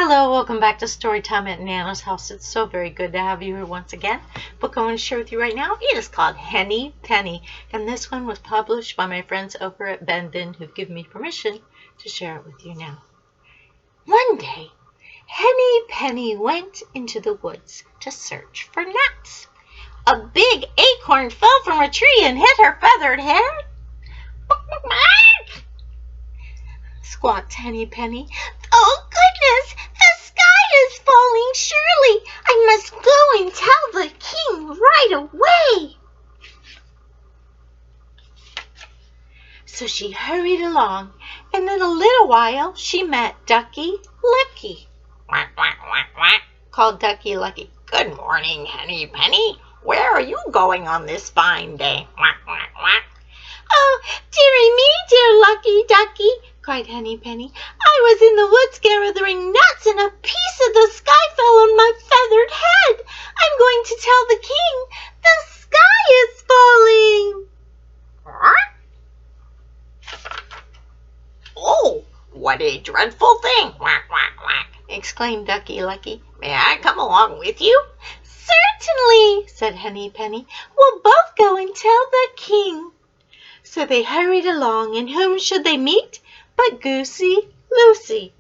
Hello, welcome back to Storytime at Nana's house. It's so very good to have you here once again. Book I want to share with you right now, it is called Henny, and this one was published by my friends over at Bendon who've given me permission to share it with you now. One day, Henny went into the woods to search for nuts. A big acorn fell from a tree and hit her feathered head. Squawked Henny. Oh goodness, the sky is falling. Surely I must go and tell the king right away. So she hurried along, and in a little while she met Ducky Lucky. Quack, quack, quack, quack, Called Ducky Lucky. Good morning, Henny Penny. Where are you going on this fine day? Quack, quack, quack. Oh, dearie me, dear Lucky Ducky, cried Henny. I was in the woods gathering nuts, and a piece of the sky fell on my feathered head. I'm going to tell the king the sky is falling. Oh, what a dreadful thing! Quack, quack, quack, exclaimed Ducky Lucky. May I come along with you? Certainly, said Henny. We'll both go and tell the king. So they hurried along, and whom should they meet but Goosey Lucy.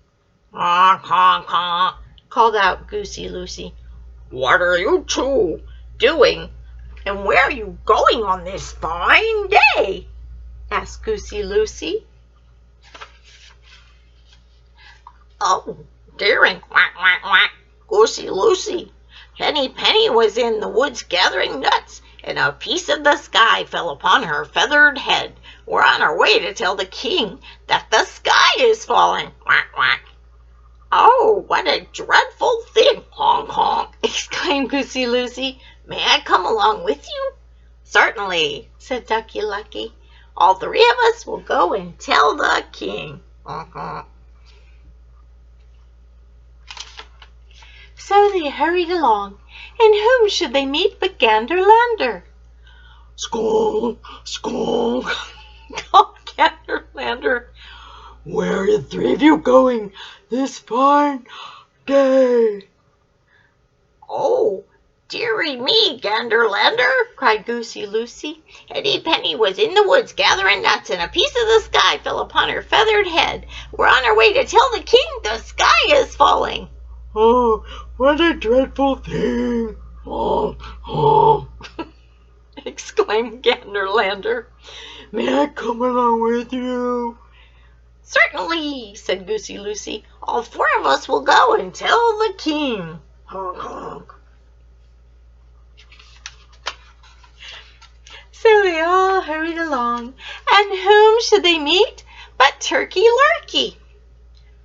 Honk, honk, honk, called out Goosey Lucy. What are you two doing? And where are you going on this fine day? asked Goosey Lucy. Oh, dearie, quack, quack, quack, Goosey Lucy. Henny Penny was in the woods gathering nuts, and a piece of the sky fell upon her feathered head. We're on our way to tell the king that the sky is falling. Quack, quack. Oh, what a dreadful thing! Honk, honk, exclaimed Goosey Lucy. May I come along with you? Certainly, said Ducky Lucky. All three of us will go and tell the king. Honk, honk. So they hurried along, and whom should they meet but Ganderlander. Squonk, squonk, called Ganderlander. Where are the three of you going this fine day? Oh, dearie me, Ganderlander, cried Goosey Lucy. Henny Penny was in the woods gathering nuts, and a piece of the sky fell upon her feathered head. We're on our way to tell the king the sky is falling. Oh, what a dreadful thing! Honk, honk, exclaimed Ganderlander. May I come along with you? Certainly, said Goosey Lucy. All four of us will go and tell the king. Honk, honk. So they all hurried along, and whom should they meet but Turkey Lurkey.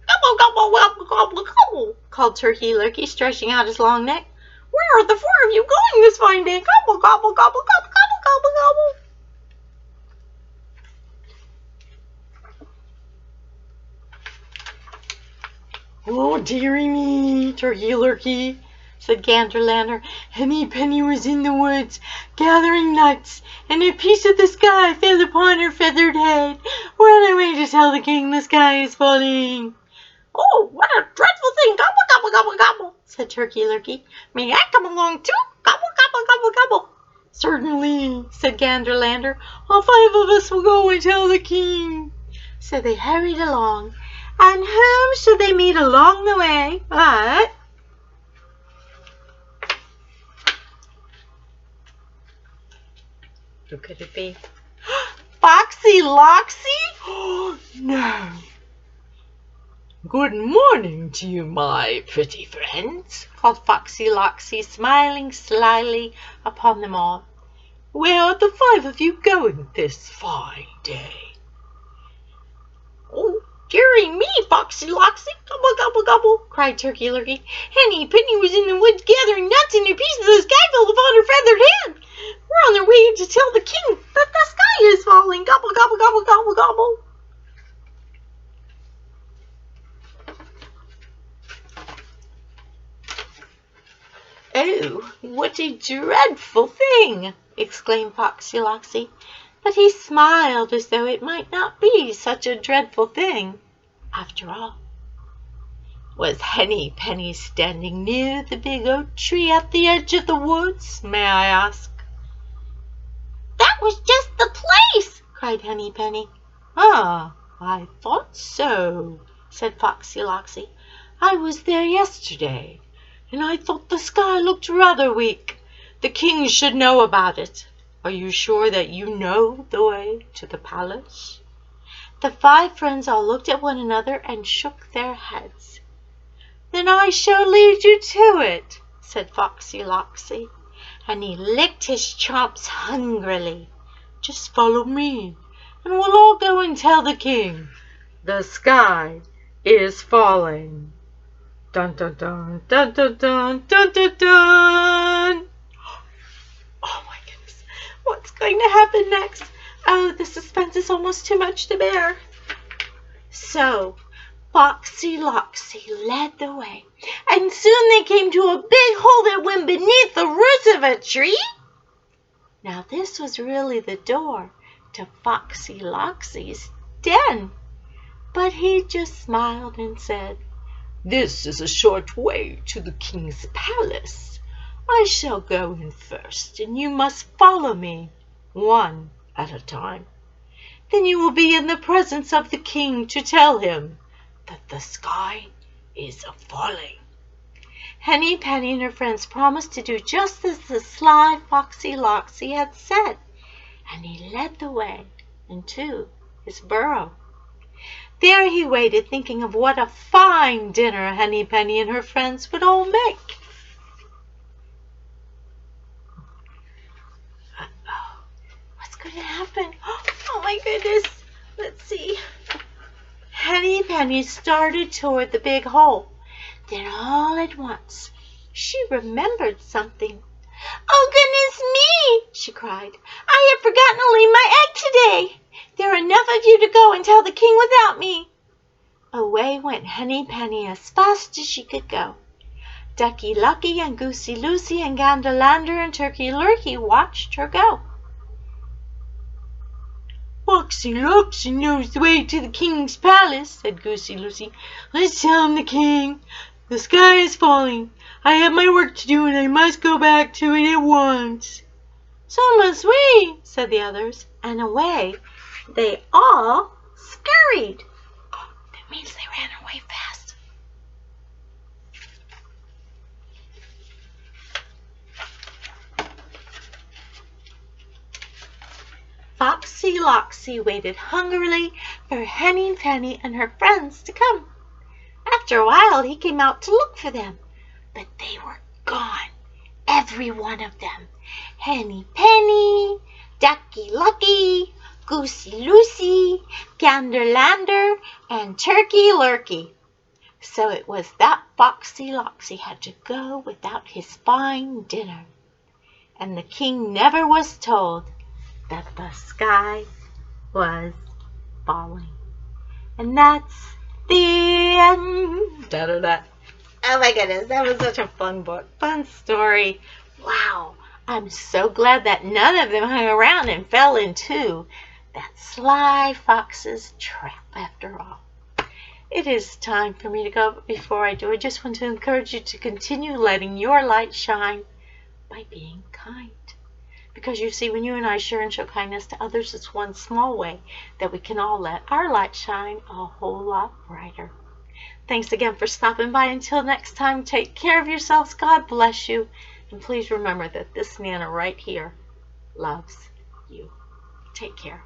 Gobble, gobble, gobble, gobble, gobble, called Turkey Lurkey, stretching out his long neck. Where are the four of you going this fine day? Gobble, gobble, gobble, gobble, gobble, gobble, gobble. Oh, dearie me, Turkey Lurkey, said Ganderlander. Henny Penny was in the woods gathering nuts, and a piece of the sky fell upon her feathered head. We're on our way to tell the king the sky is falling. Oh, what a dreadful thing! Gobble, gobble, gobble, gobble, said Turkey Lurkey. May I come along too? Gobble, gobble, gobble, gobble. Certainly, said Ganderlander. All five of us will go and tell the king. So they hurried along, and whom should they meet along the way but who could it be? Foxy Loxy? Oh, no. Good morning to you, my pretty friends, called Foxy Loxy, smiling slyly upon them all. Where are the five of you going this fine day? Oh, dearie me, Foxy Loxy, gobble, gobble, gobble, cried Turkey Lurkey. Henny Penny was in the woods gathering nuts, and a piece of the sky fell upon her feathered head. We're on our way to tell the king that the sky is falling. Gobble, gobble, gobble, gobble, gobble. Oh, what a dreadful thing! exclaimed Foxy Loxy, but he smiled as though it might not be such a dreadful thing after all. Was Henny Penny standing near the big oak tree at the edge of the woods, may I ask? That was just the place, cried Henny Penny. Ah, I thought so, said Foxy Loxy. I was there yesterday, and I thought the sky looked rather weak. The king should know about it. Are you sure that you know the way to the palace? The 5 friends all looked at one another and shook their heads. Then I shall lead you to it, said Foxy Loxy, and he licked his chops hungrily. Just follow me, and we'll all go and tell the king. The sky is falling. Dun dun dun dun dun dun dun dun dun. Oh my goodness, what's going to happen next? Oh, the suspense is almost too much to bear. So, Foxy Loxy led the way, and soon they came to a big hole that went beneath the roots of a tree. Now this was really the door to Foxy Loxy's den, but he just smiled and said, "This is a short way to the king's palace. I shall go in first, and you must follow me, one at a time. Then you will be in the presence of the king to tell him that the sky is a-falling." Henny Penny and her friends promised to do just as the sly Foxy Loxy had said, and he led the way into his burrow. There he waited, thinking of what a fine dinner Henny Penny and her friends would all make. Uh-oh, what's going to happen? Oh my goodness, let's see. Henny Penny started toward the big hole. Then all at once, she remembered something. "Oh, goodness me!" she cried. "I have forgotten to leave my egg today. There are enough of you to go and tell the king without me." Away went Henny Penny as fast as she could go. Ducky Lucky and Goosey Lucy and Gander Lander and Turkey Lurkey watched her go. "Foxy Loxy knows the way to the king's palace," said Goosey Lucy. "Let's tell him the king. The sky is falling. I have my work to do and I must go back to it at once." "So must we," said the others, and away they all scurried. Oh, that means they ran away fast. Foxy Loxy waited hungrily for Henny Penny and her friends to come. After a while he came out to look for them, but they were gone, every one of them. Henny Penny, Ducky Lucky, Goosey Lucy, Gander Lander, and Turkey Lurkey. So it was that Foxy Loxy had to go without his fine dinner. And the king never was told that the sky was falling. And that's the end. Da-da-da. Oh my goodness, that was such a fun book. Fun story. Wow. I'm so glad that none of them hung around and fell into that sly fox's trap after all. It is time for me to go, but before I do, I just want to encourage you to continue letting your light shine by being kind. Because you see, when you and I share and show kindness to others, it's one small way that we can all let our light shine a whole lot brighter. Thanks again for stopping by. Until next time, take care of yourselves. God bless you. And please remember that this Nana right here loves you. Take care.